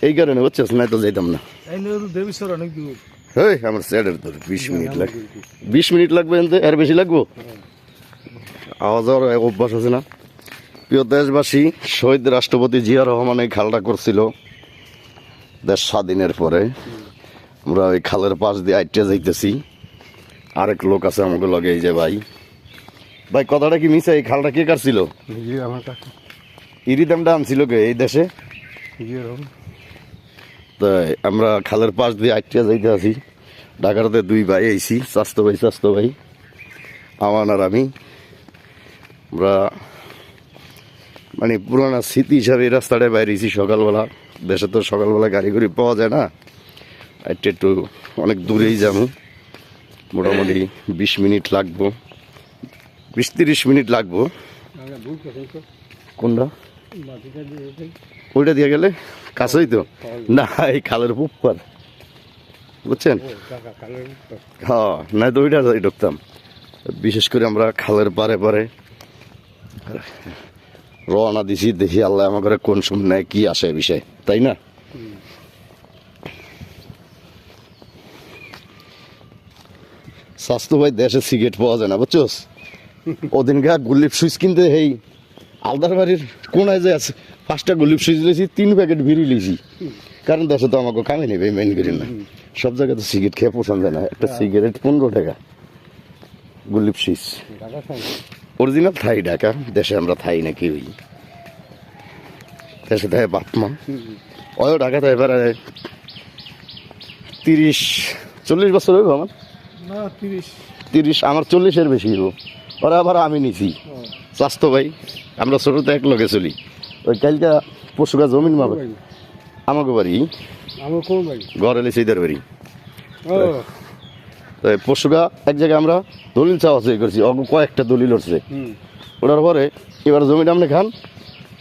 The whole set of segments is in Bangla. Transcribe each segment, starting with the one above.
এই কারণে বুঝছিস না তো যাইতাম না। দেবীশ্বর অনেক দূর। হেই আমার স্যারের তোর 20 মিনিট লাগবে, 20 মিনিট লাগবে এনতে আর বেশি লাগবো? আওয়াজ আর অভ্যাস আছে না। প্রিয় দেশবাসী, শহীদ রাষ্ট্রপতি জিয়া রহমান এই খালটা করছিল দেশ স্বাধীনের পরে। আমরা ওই খালের পাশ দিয়ে আইটে যাইতেছি, আরেক লোক আছে আমাকে লগে। এই যে ভাই, ভাই কথাটা কি মিশে? এই খালটা কে কাটছিল? ইরিদামটা আনছিল কে এই দেশে? তাই আমরা খালের পাশ দিয়ে আইটে যাইতে আছি। ঢাকাতে 2 ভাই আইছি, স্বাস্থ্য ভাই আমার আর আমি। আমরা মানে পুরানা স্মৃতি হিসাবে এই রাস্তাটায় বাইরেছি সকালবেলা। দেশে তো সকালবেলা গাড়ি ঘুড়ি পাওয়া যায় না, একটু অনেক দূরেই যাবো। মোটামুটি 20 মিনিট লাগবো, 20-30 মিনিট লাগবো। কোনটা? ওইটা দিয়ে গেলে কাছেই তো না, এই খালের পুপার বুঝছেন? হ্যাঁ, না তো ওইটা ঢুকতাম। বিশেষ করে আমরা খালের পারে পারে রওনা দিছি, দেখি আল্লাহ আমার ঘরে কোন সময় কি আসে বিষয়, তাই না? স্বাস্থ্য ভাই দেশে সিগারেট পাওয়া যায় না বুঝছোস। ওদিনকে গুলিপ সুইচ কিনতে এই আলদার বাড়ির কোনায় যে আছে 5টা গুলিপ সুইচ লিয়েছি, 3 প্যাকেট বিড়ি লিয়েছি। কারণ দেশে তো আমাকে কামে নেবে, মেন করি না। সব জায়গায় তো সিগারেট খেয়ে পোষণ যায় না। একটা সিগারেট 15 টাকা গুলিপ সুইচ, অরিজিনাল থাই ঢাকা। দেশে আমরা থাই না কেউই, দেশে থাকে বাপ মা। ওও ঢাকাতে এবারে 30-40 বছর হইব আমার। না 30 আমার 40-এর বেশি হইব। ওরা আবার আমি নিছি স্বাস্থ্য ভাই, আমরা ছোটতে এক লগে চলি। ওই কালকা পশুকা জমিন মাপ আমাকে বাড়ি, ঘর এলে সেইদের বাড়ি। পশুকা এক জায়গায় আমরা দলিল চাওয়া করছি, কয়েকটা দলিল উঠছে। ওটার পরে এবার জমিটা আপনি খান,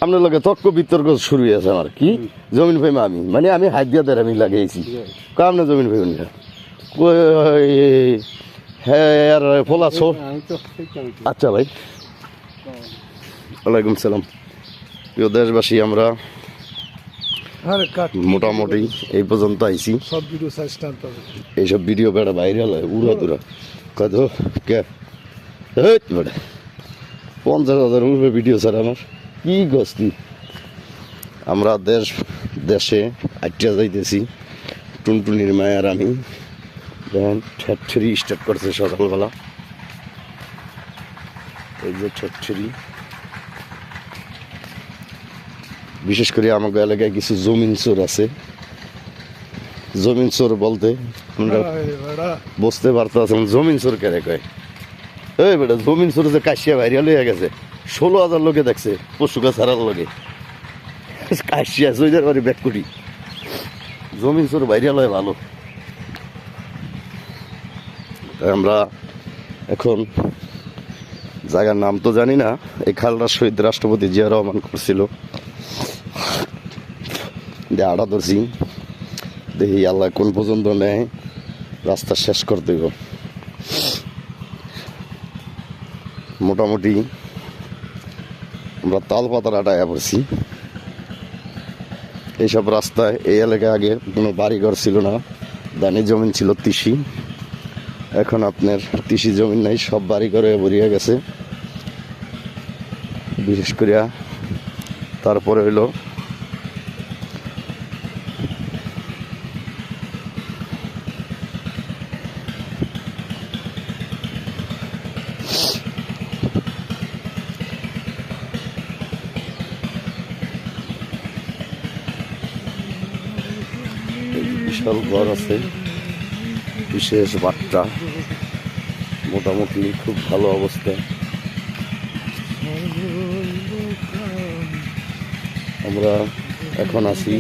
আপনার লগে তর্ক বিতর্ক শুরু হয়েছে। আমার কি জমিন ফাইমা আমি, মানে আমি হাত দিয়ে দেড় আমি লাগিয়েছি, আপনার জমিন ফাইমেন খা। হ্যাঁ আর ফোলা ছো। আচ্ছা ভাই, ওয়ালাইকুম সালাম। প্রিয় দেশবাসী, আমরা মোটামুটি এই পর্যন্ত আইছি। এইসব ভিডিও বেড়া ভাইরাল হয় উড়া তুরা কত কে 50,000 উপরে ভিডিও স্যার আমার। কি গস্তি আমরা দেশে আইটা যাইতেছি। টুনটুনির মায়ার আমি দেখেন ঠেটরি স্টার্ট করছে সকালবেলা। এই যে ঠেটরি, বিশেষ করে আমাকে এলাকায় কিছু জমিন চোর আছে। জমিন চোর বলতে আমরা বুঝতে পারতাম জমিন চোর কেন কয়। এই বেটা জমিন চোর যে কাশিয়া ভাইরাল হয়ে গেছে, 16,000 লোকে দেখছে পশুকা ছাড়ার লোকে। কাশিয়া জয়দার বাড়ি ব্যাক করি, জমিন চোর ভাইরাল হয় ভালো। আমরা এখন জায়গার নাম তো জানি না। এই খালটা শহীদ রাষ্ট্রপতি জিয়া রহমান করছিল। আড়া ধরছি, দেখি আল্লাহ কোন পর্যন্ত নেয়, রাস্তা শেষ করতে দেব। মোটামুটি আমরা তাল পাতার আটায় পড়ছি। এইসব রাস্তায় এই এলাকায় আগে কোনো বাড়িঘর ছিল না, দানি জমিন ছিল তিসি। এখন আপনার তিসি জমিন নাই, সব বাড়িঘরে ভরিয়া গেছে। বিশেষ করিয়া তারপরে হইলো বিশাল ঘর আছে, বিশেষ বাট্টা, মোটামুটি খুব ভালো অবস্থা। আমরা এখন আছি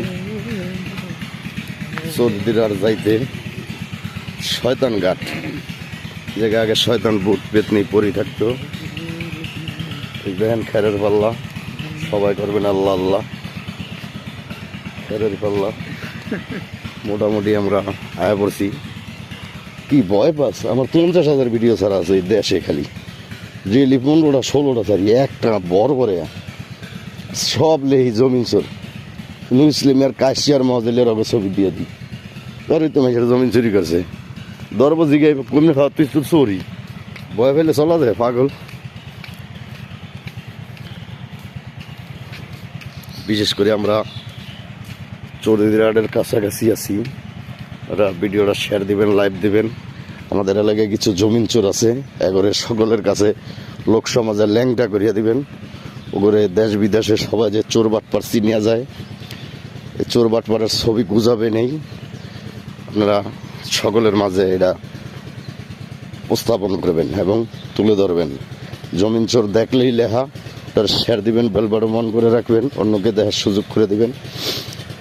চৌধুরীর যাইতে শয়তান ঘাট, জায়গা আগে শয়তান বুট পেতনি পরি থাকতো। দেখেন খেরের পাল্লা, সবাই করবেন আল্লাহ আল্লাহ। খেরের পাল্লা মোটামুটি আমরা আয়া পড়ছি। কি ভয় পাস, আমার 50,000 ভিডিও ছাড়া আছে এই দেশে, খালি রিয়েলি 15টা 16টা ছাড়ি, একটা বড় করে সব লেহি জমিন চোর। মুসলিমের কাশিয়ার মহজেলের অগ ছবি দিয়ে দিই তোরই তো মেয়ের জমিন চুরি করছে দরব জিগে কমনি খাওয়া তুই তো চোরি ভয় ফেলে চলা যায় পাগল। বিশেষ করে আমরা চৌধুরীহাটের কাছাকাছি আছি, ওরা ভিডিওটা শেয়ার দিবেন, লাইভ দিবেন। আমাদের এলাকায় কিছু জমিন চোর আছে, এগরে সকলের কাছে লোক সমাজে ল্যাংটা করিয়া দিবেন। ওগরে দেশ বিদেশে সবাই যে চোর বাটপার চিনিয়া যায়, এই চোর বাটপারের ছবি গুজাবে নেই, আপনারা সকলের মাঝে এটা উপস্থাপন করবেন এবং তুলে ধরবেন। জমিন চোর দেখলেই লেখা তার শেয়ার দিবেন, বেল বাটন মন করে রাখবেন, অন্যকে দেখার সুযোগ করে দিবেন,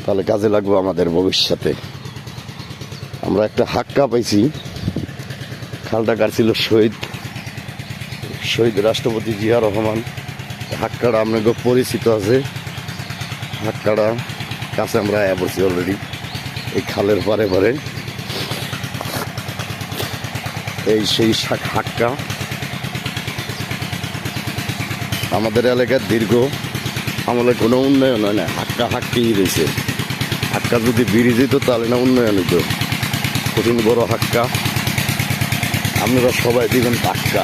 তাহলে কাজে লাগবে আমাদের ভবিষ্যতে। আমরা একটা হাক্কা পাইছি, খালটা কাটছিল শহীদ রাষ্ট্রপতি জিয়া রহমান। হাক্কাটা আপনাকে পরিচিত আছে, হাক্কাটা কাছে আমরা আয়া পড়ছি অলরেডি এই খালের পারে পারে। এই সেই হাক্কা আমাদের এলাকার দীর্ঘ আমলে কোনো উন্নয়ন হয় না, হাক্কা হাক্কেই রয়েছে। হাক্কা যদি বেরিয়ে যেত তাহলে না উন্নয়ন হতো। কঠিন বড় হাক্কা, আপনারা সবাই দিবেন হাক্কা।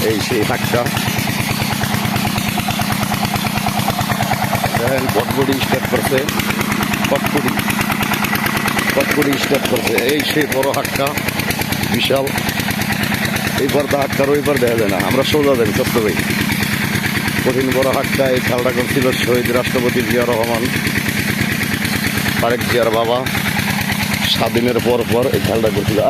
এই সেই হাক্কা দেখেন পটপটি স্টার্ট করছে, পটপটি স্টার্ট করছে। এই সেই বড় হাক্কা, বিশাল। এই পর্দা হাক্কার ওই পর দেখা যায় না, আমরা সোজা দেন সত্য ভাই। কঠিন বড় হাক্কা এই খেলাটা করছিল শহীদ রাষ্ট্রপতি জিয়া রহমান, তারেক জিয়ার বাবা। স্বাধীনের পর এই খেলাটা করছিল।